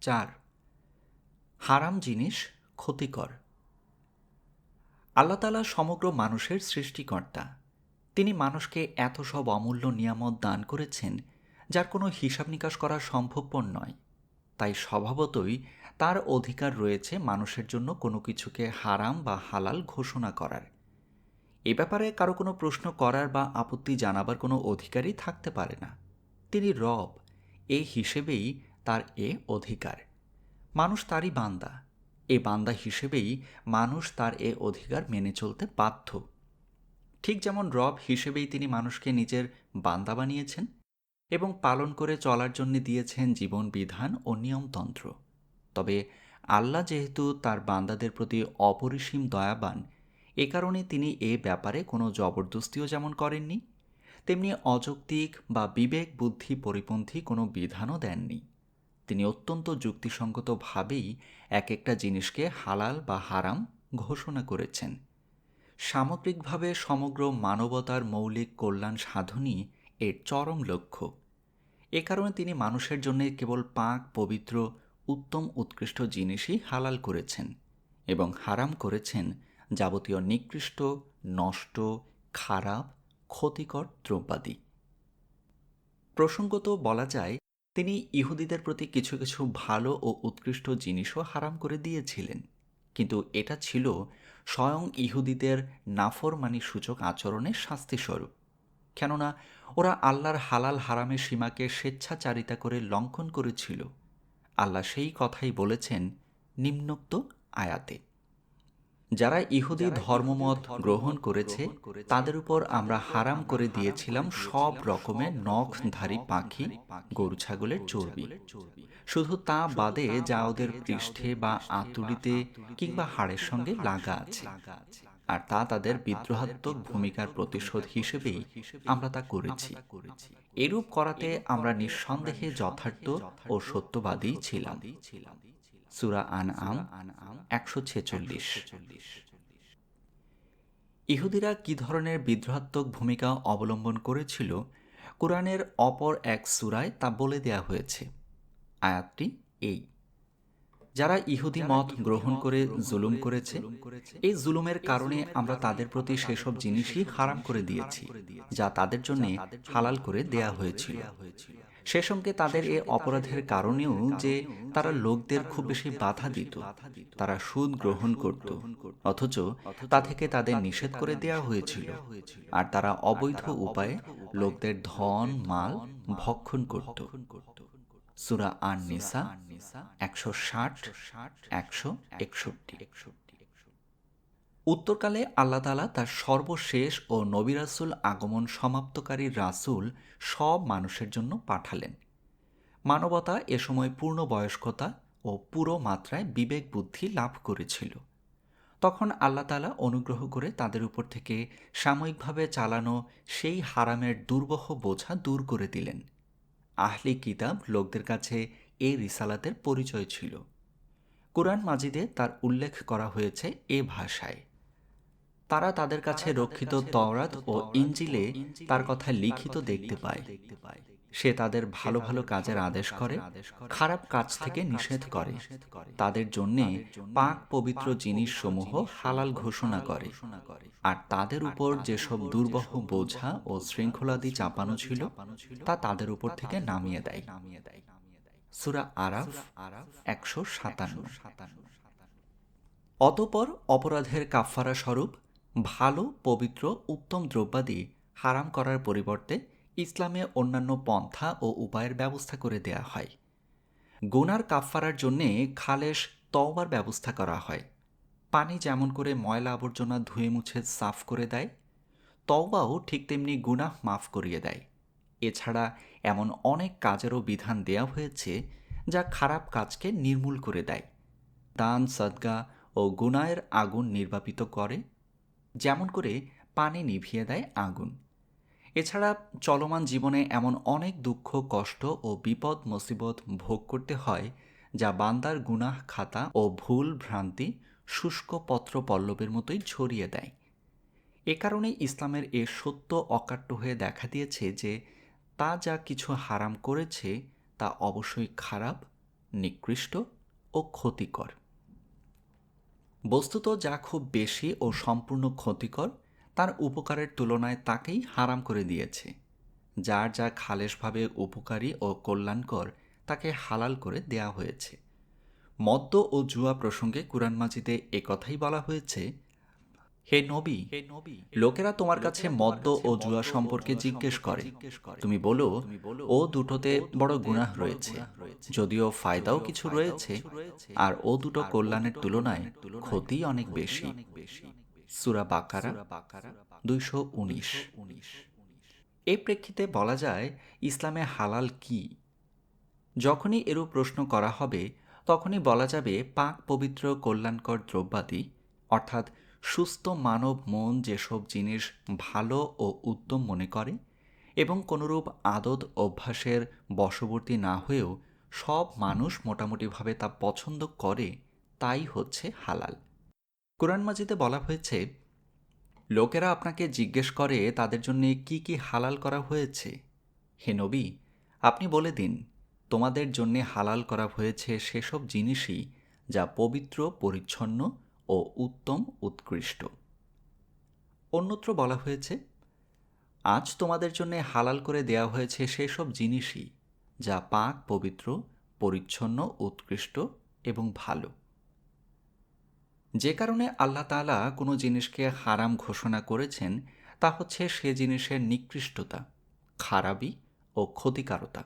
4. হারাম জিনিস ক্ষতিকর। আল্লাহ তাআলা সমগ্র মানুষের সৃষ্টিকর্তা। তিনি মানুষকে এত সব অমূল্য নিয়ামত দান করেছেন যার কোনো হিসাব নিকাশ করা সম্ভবপর নয়। তাই স্বভাবতই তার অধিকার রয়েছে মানুষের জন্য কোনো কিছুকে হারাম বা হালাল ঘোষণা করার। এ ব্যাপারে কারো কোনো প্রশ্ন করার বা আপত্তি জানাবার কোনো অধিকারই থাকতে পারে না। তিনি রব, এই হিসেবেই তার এ অধিকার। মানুষ তারই বান্দা, এ বান্দা হিসেবেই মানুষ তার এ অধিকার মেনে চলতে বাধ্য। ঠিক যেমন রব হিসেবেই তিনি মানুষকে নিজের বান্দা বানিয়েছেন এবং পালন করে চলার জন্য দিয়েছেন জীবন বিধান ও নিয়মতন্ত্র। তবে আল্লাহ যেহেতু তার বান্দাদের প্রতি অপরিসীম দয়াবান, এ কারণে তিনি এ ব্যাপারে কোনো জবরদস্তিও যেমন করেননি, তেমনি অযৌক্তিক বা বিবেক বুদ্ধি পরিপন্থী কোনো বিধানও দেননি। তিনি অত্যন্ত যুক্তিসঙ্গতভাবেই এক একটা জিনিসকে হালাল বা হারাম ঘোষণা করেছেন। সামগ্রিকভাবে সমগ্র মানবতার মৌলিক কল্যাণ সাধনই এর চরম লক্ষ্য। এ কারণে তিনি মানুষের জন্য কেবল পাক পবিত্র উত্তম উৎকৃষ্ট জিনিসই হালাল করেছেন এবং হারাম করেছেন যাবতীয় নিকৃষ্ট, নষ্ট, খারাপ, ক্ষতিকর দ্রব্যাদি। প্রসঙ্গত বলা যায়, তিনি ইহুদিদের প্রতি কিছু কিছু ভালো ও উৎকৃষ্ট জিনিসও হারাম করে দিয়েছিলেন, কিন্তু এটা ছিল স্বয়ং ইহুদিদের নাফরমানি সূচক আচরণের শাস্তিস্বরূপ। কেননা ওরা আল্লাহর হালাল হারামের সীমাকে স্বেচ্ছাচারিতা করে লঙ্ঘন করেছিল। আল্লাহ সেই কথাই বলেছেন নিম্নোক্ত আয়াতে, যারা ইহুদি ধর্মমত গ্রহণ করেছে তাদের উপর আমরা হারাম করে দিয়েছিলাম সব রকমের নখধারী পাখি, গরু ছাগলের চর্বি, শুধু তা বাদে যা ওদের পৃষ্ঠে বা আঁতুড়িতে কিংবা হাড়ের সঙ্গে লাগা আছে, আর তা তাদের বিদ্রোহাত্মক ভূমিকার প্রতিশোধ হিসেবেই আমরা তা করেছি। এরূপ করাতে আমরা নিঃসন্দেহে যথার্থ ও সত্যবাদী ছিলাম। সূরা আনআম 146। ইহুদিরা কী ধরনের বিদ্রোহাত্মক ভূমিকা অবলম্বন করেছিল কুরআনের অপর এক সূরায় তা বলে দেয়া হয়েছে। আয়াতটি এই, যারা ইহুদি মত গ্রহণ করে জুলুম করেছে, এই জুলুমের কারণে আমরা তাদের প্রতি সেসব জিনিসই হারাম করে দিয়েছি যা তাদের জন্য হালাল করে দেয়া হয়েছিল। সে সঙ্গে তাদের এ অপরাধের কারণেও যে তারা লোকদের খুব বেশি বাধা দিত, তারা সুদ গ্রহণ করত, অথচ তা থেকে তাদের নিষেধ করে দেয়া হয়েছিল, আর তারা অবৈধ উপায়ে লোকদের ধন মাল ভক্ষণ করত। সূরা আন-নিসা 160, 161। উত্তরকালে আল্লাহ তাআলা তার সর্বশেষ ও নবী রাসূল আগমন সমাপ্তকারী রাসূল সব মানুষের জন্য পাঠালেন। মানবতা এ সময় পূর্ণবয়স্কতা ও পুরো মাত্রায় বিবেক বুদ্ধি লাভ করেছিল। তখন আল্লাহ তাআলা অনুগ্রহ করে তাদের উপর থেকে সাময়িকভাবে চালানো সেই হারামের দুর্বহ বোঝা দূর করে দিলেন। আহলি কিতাব লোকদের কাছে এই রিসালাতের পরিচয় ছিল। কুরআন মাজিদে তার উল্লেখ করা হয়েছে এ ভাষায়, তারা তাদের কাছে রক্ষিত তওরাত ও ইনজিলে তার কথা লিখিত দেখতে পায়। সে তাদের ভালো ভালো কাজের আদেশ করে, খারাপ কাজ থেকে নিষেধ করে, তাদের জন্যে পাক পবিত্র জিনিসসমূহ হালাল ঘোষণা করে, আর তাদের উপর যেসব দুর্বহ বোঝা ও শৃঙ্খলাদি চাপানো ছিল তা তাদের উপর থেকে নামিয়ে দেয়। সূরা আরাফ 157। অতঃপর অপরাধের কাফফারা স্বরূপ ভালো পবিত্র উত্তম দ্রব্যাদি হারাম করার পরিবর্তে ইসলামে অন্যান্য পন্থা ও উপায়ের ব্যবস্থা করে দেয়া হয়। গুনার কাফফারার জন্যে খালেস তওবার ব্যবস্থা করা হয়। পানি যেমন করে ময়লা আবর্জনা ধুয়ে মুছে সাফ করে দেয়, তওবাও ঠিক তেমনি গুনাহ মাফ করিয়ে দেয়। এছাড়া এমন অনেক কাজেরও বিধান দেয়া হয়েছে যা খারাপ কাজকে নির্মূল করে দেয়। দান সদকা ও গুনাহের আগুন নির্বাপিত করে, যেমন করে পানি নিভিয়ে দেয় আগুন। এছাড়া চলমান জীবনে এমন অনেক দুঃখ কষ্ট ও বিপদ মুসিবত ভোগ করতে হয় যা বান্দার গুনাহ খাতা ও ভুল ভ্রান্তি শুষ্ক পত্র পল্লবের মতোই ছড়িয়ে দেয়। এ কারণে ইসলামের এ সত্য অকাট্য হয়ে দেখা দিয়েছে যে তা যা কিছু হারাম করেছে তা অবশ্যই খারাপ, নিকৃষ্ট ও ক্ষতিকর। বস্তুত যা খুব বেশি ও সম্পূর্ণ ক্ষতিকর তার উপকারের তুলনায় তাকেই হারাম করে দিয়েছে। যার যা খালেশভাবে উপকারী ও কল্যাণকর তাকে হালাল করে দেয়া হয়েছে। মদ্য ও জুয়া প্রসঙ্গে কুরআন মাজিদে একথাই বলা হয়েছে, হে নবী, লোকেরা তোমার কাছে মদ্য ও জুয়া সম্পর্কে জিজ্ঞেস করে। তুমি বলো, ও দুটোতে বড় গুনাহ রয়েছে, যদিও ফায়দাও কিছু রয়েছে, আর ও দুটো কল্যাণের তুলনায় ক্ষতি অনেক বেশি। সূরা বাকারা 219। এই প্রেক্ষিতে বলা যায়, ইসলামে হালাল কি? যখনই এরূপ প্রশ্ন করা হবে তখনই বলা যাবে পাক পবিত্র কল্যাণকর দ্রব্যাদি, অর্থাৎ সুস্থ মানব মন যেসব জিনিস ভালো ও উত্তম মনে করে এবং কোনরূপ আদত অভ্যাসের বশবর্তী না হয়েও সব মানুষ মোটামুটিভাবে তা পছন্দ করে, তাই হচ্ছে হালাল। কোরআন মাজিদে বলা হয়েছে, লোকেরা আপনাকে জিজ্ঞেস করে তাদের জন্য কি কি হালাল করা হয়েছে। হে নবী, আপনি বলে দিন, তোমাদের জন্যে হালাল করা হয়েছে সেসব জিনিসই যা পবিত্র, পরিচ্ছন্ন ও উত্তম, উৎকৃষ্ট। অন্যত্র বলা হয়েছে, আজ তোমাদের জন্য হালাল করে দেয়া হয়েছে সেসব জিনিসই যা পাক, পবিত্র, পরিচ্ছন্ন, উৎকৃষ্ট এবং ভালো। যে কারণে আল্লাহ তাআলা কোনো জিনিসকে হারাম ঘোষণা করেছেন তা হচ্ছে সে জিনিসের নিকৃষ্টতা, খারাপি ও ক্ষতিকারতা।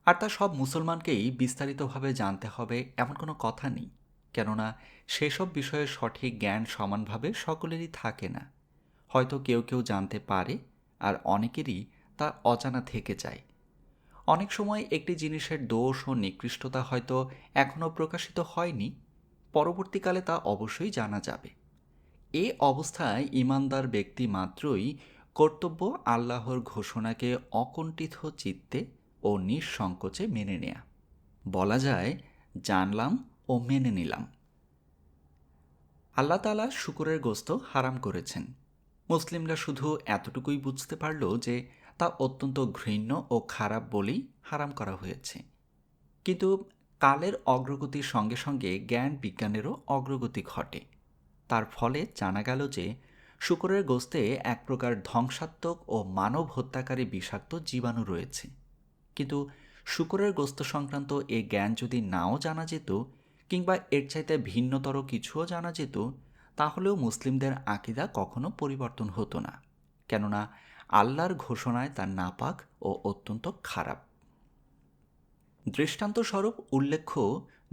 আর তা সব মুসলমানকেই বিস্তারিতভাবে জানতে হবে এমন কোনো কথা নেই, কেননা সেসব বিষয়ে সঠিক জ্ঞান সমানভাবে সকলেরই থাকে না। হয়তো কেউ কেউ জানতে পারে, আর অনেকেরই তা অজানা থেকে যায়। অনেক সময় একটি জিনিসের দোষ ও নিকৃষ্টতা হয়তো এখনও প্রকাশিত হয়নি, পরবর্তীকালে তা অবশ্যই জানা যাবে। এ অবস্থায় ঈমানদার ব্যক্তি মাত্রই কর্তব্য আল্লাহর ঘোষণাকে অকুণ্ঠিত চিত্তে ও নিঃসংকোচে মেনে নেয়া। বলা যায়, জানলাম ও মেনে নিলাম। আল্লাহ তাআলা শূকরের গোশত হারাম করেছেন। মুসলিমরা শুধু এতটুকুই বুঝতে পারল যে তা অত্যন্ত ঘৃণ্য ও খারাপ বলেই হারাম করা হয়েছে। কিন্তু কালের অগ্রগতির সঙ্গে সঙ্গে জ্ঞান বিজ্ঞানেরও অগ্রগতি ঘটে। তার ফলে জানা গেল যে শূকরের গোশতে এক প্রকার ধ্বংসাত্মক ও মানব হত্যাকারী বিষাক্ত জীবাণু রয়েছে। কিন্তু শূকরের গোশত সংক্রান্ত এ জ্ঞান যদি নাও জানা যেত, কিংবা এর চাইতে ভিন্নতর কিছুও জানা যেত, তাহলেও মুসলিমদের আকীদা কখনো পরিবর্তন হতো না, কেননা আল্লাহর ঘোষণায় তা নাপাক ও অত্যন্ত খারাপ। দৃষ্টান্তস্বরূপ উল্লেখ্য,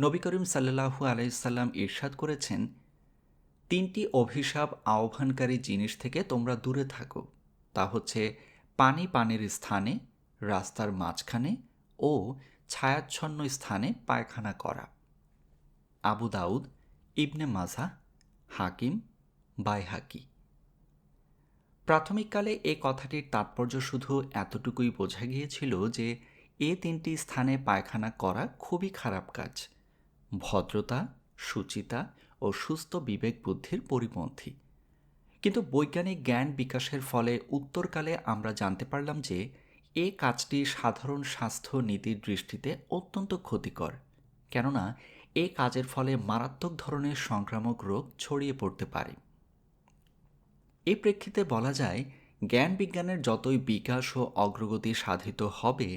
নবী করিম সাল্লাল্লাহু আলাইহি সাল্লাম ইরশাদ করেছেন, তিনটি অভিশাপ আহ্বানকারী জিনিস থেকে তোমরা দূরে থাকো, তা হচ্ছে পানি পানির স্থানে, রাস্তার মাঝখানে ও ছায়াচ্ছন্ন স্থানে পায়খানা করা। আবু দাউদ, ইবনে মাজাহ, হাকিম, বাইহাকি। প্রাথমিককালে এ কথাটির তাৎপর্য শুধু এতটুকুই বোঝা গিয়েছিল যে এ তিনটি স্থানে পায়খানা করা খুবই খারাপ কাজ, ভদ্রতা, শুচিতা ও সুস্থ বিবেক বুদ্ধির পরিপন্থী। কিন্তু বৈজ্ঞানিক জ্ঞান বিকাশের ফলে উত্তরকালে আমরা জানতে পারলাম যে এ কাজটি সাধারণ স্বাস্থ্য নীতির দৃষ্টিতে অত্যন্ত ক্ষতিকর, কেননা এ কাজের ফলে মারাত্মক ধরনের সংক্রামক রোগ ছড়িয়ে পড়তে পারে। এই প্রেক্ষিতে বলা যায়, জ্ঞান বিজ্ঞানের যতই বিকাশ ও অগ্রগতি সাধিত হবে,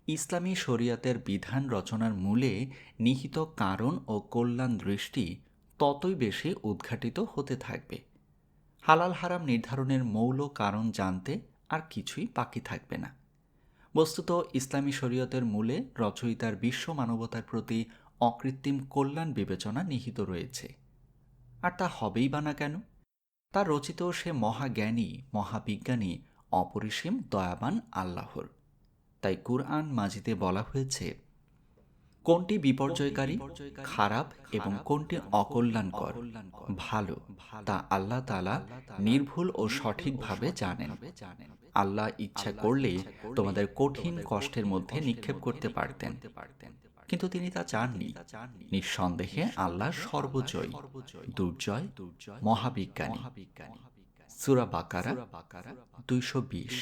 ইসলামী শরিয়াতের বিধান রচনার মূলে নিহিত কারণ ও কল্যাণ দৃষ্টি ততই বেশি উদ্ঘাটিত হতে থাকবে। হালাল হারাম নির্ধারণের মৌল কারণ জানতে আর কিছুই বাকি থাকবে না। বস্তুত ইসলামী শরিয়তের মূলে রচয়িতার বিশ্ব মানবতার প্রতি অকৃত্রিম কল্যাণ বিবেচনা নিহিত রয়েছে। আর তা হবেই বা না কেন? তার রচিত সে মহাজ্ঞানী, মহাবিজ্ঞানী, অপরিসীম দয়াবান আল্লাহর। তাই কুরআন মাজিদে বলা হয়েছে, কোনটি বিপর্যয়কারী, খারাপ এবং কোনটি অকল্যাণকর, ভালো, তা আল্লাহ তাআলা নির্ভুল ও সঠিকভাবে জানেন। আল্লাহ ইচ্ছা করলে তোমাদের কঠিন কষ্টের মধ্যে নিক্ষেপ করতে পারতেন, কিন্তু তিনি তা চাননি। নিঃসন্দেহে আল্লাহ সর্বজয়ী, দুর্জয়, মহাবিজ্ঞানী। সূরা বাকারা 220।